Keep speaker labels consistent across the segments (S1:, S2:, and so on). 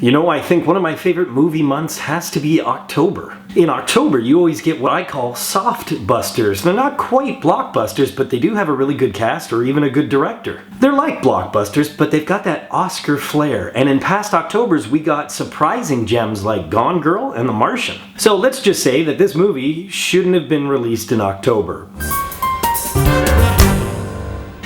S1: You know, I think one of my favorite movie months has to be October. In October, you always get what I call soft busters. They're not quite blockbusters, but they do have a really good cast or even a good director. They're like blockbusters, but they've got that Oscar flair. And in past Octobers, we got surprising gems like Gone Girl and The Martian. So let's just say that this movie shouldn't have been released in October.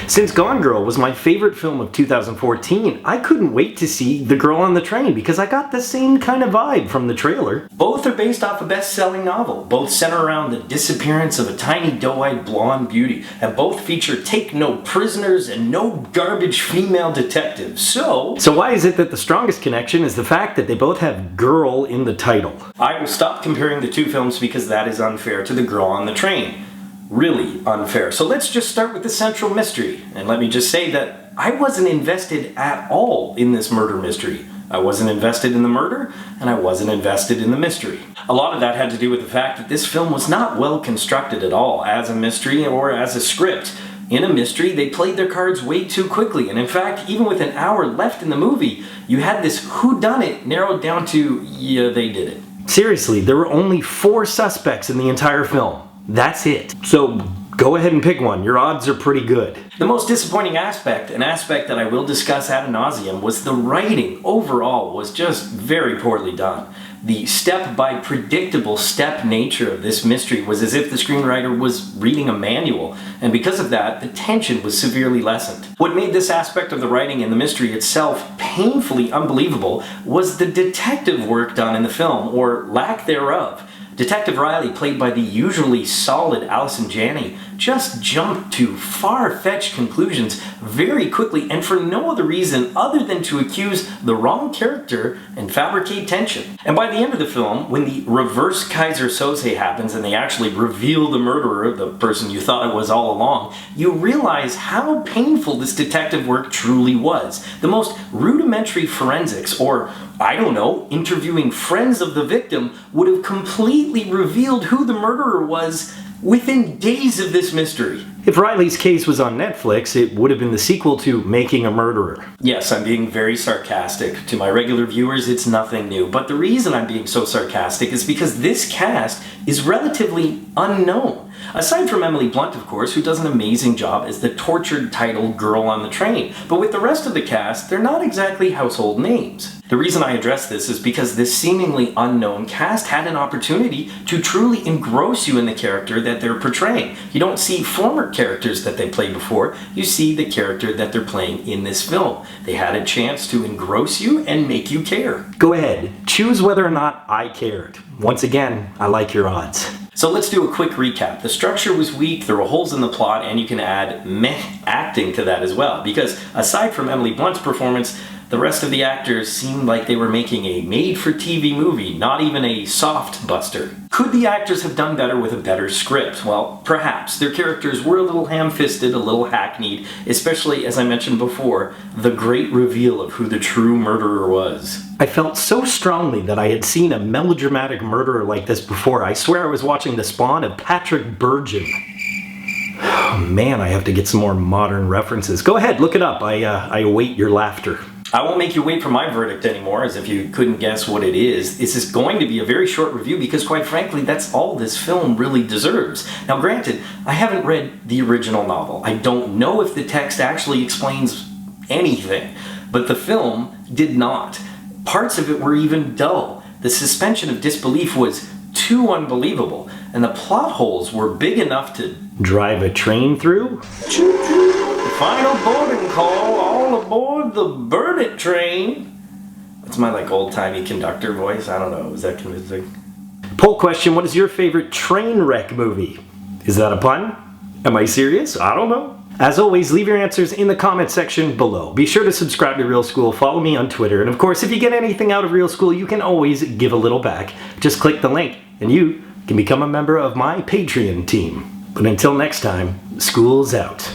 S1: Since Gone Girl was my favorite film of 2014, I couldn't wait to see The Girl on the Train because I got the same kind of vibe from the trailer. Both are based off a best-selling novel. Both center around the disappearance of a tiny doe-eyed blonde beauty, and both feature take no prisoners and no garbage female detectives. So why is it that the strongest connection is the fact that they both have girl in the title? I will stop comparing the two films because that is unfair to The Girl on the Train. Really unfair. So let's just start with the central mystery. And let me just say that I wasn't invested at all in this murder mystery. I wasn't invested in the murder, and I wasn't invested in the mystery. A lot of that had to do with the fact that this film was not well constructed at all as a mystery or as a script. In a mystery, they played their cards way too quickly, and in fact, even with an hour left in the movie, you had this whodunit narrowed down to, yeah, they did it. Seriously, there were only 4 suspects in the entire film. That's it. So go ahead and pick one. Your odds are pretty good. The most disappointing aspect, an aspect that I will discuss ad nauseum, was the writing. Overall was just very poorly done. The step-by-predictable step nature of this mystery was as if the screenwriter was reading a manual, and because of that, the tension was severely lessened. What made this aspect of the writing and the mystery itself painfully unbelievable was the detective work done in the film, or lack thereof. Detective Riley, played by the usually solid Allison Janney, just jumped to far-fetched conclusions very quickly and for no other reason other than to accuse the wrong character and fabricate tension. And by the end of the film, when the reverse Kaiser Soze happens and they actually reveal the murderer, the person you thought it was all along, you realize how painful this detective work truly was. The most rudimentary forensics, or I don't know, interviewing friends of the victim, would have completely revealed who the murderer was within days of this mystery. If Riley's case was on Netflix, it would have been the sequel to Making a Murderer. Yes, I'm being very sarcastic. To my regular viewers, it's nothing new. But the reason I'm being so sarcastic is because this cast is relatively unknown. Aside from Emily Blunt, of course, who does an amazing job as the tortured title Girl on the Train. But with the rest of the cast, they're not exactly household names. The reason I address this is because this seemingly unknown cast had an opportunity to truly engross you in the character that they're portraying. You don't see former characters that they played before, you see the character that they're playing in this film. They had a chance to engross you and make you care. Go ahead, choose whether or not I cared. Once again, I like your odds. So let's do a quick recap. The structure was weak, there were holes in the plot, and you can add meh acting to that as well. Because aside from Emily Blunt's performance, the rest of the actors seemed like they were making a made-for-TV movie, not even a soft buster. Could the actors have done better with a better script? Well, perhaps. Their characters were a little ham-fisted, a little hackneyed, especially, as I mentioned before, the great reveal of who the true murderer was. I felt so strongly that I had seen a melodramatic murderer like this before. I swear I was watching the spawn of Patrick Bergin. Oh man, I have to get some more modern references. Go ahead, look it up. I await your laughter. I won't make you wait for my verdict anymore, as if you couldn't guess what it is. This is going to be a very short review because, quite frankly, that's all this film really deserves. Now, granted, I haven't read the original novel. I don't know if the text actually explains anything, but the film did not. Parts of it were even dull. The suspension of disbelief was too unbelievable, and the plot holes were big enough to drive a train through. Choo-choo! Final boarding call, all aboard the Burn It train. That's my old-timey conductor voice. I don't know, is that convincing? Poll question, what is your favorite train wreck movie? Is that a pun? Am I serious? I don't know. As always, leave your answers in the comment section below. Be sure to subscribe to Real School, follow me on Twitter, and of course, if you get anything out of Real School, you can always give a little back. Just click the link, and you can become a member of my Patreon team. But until next time, school's out.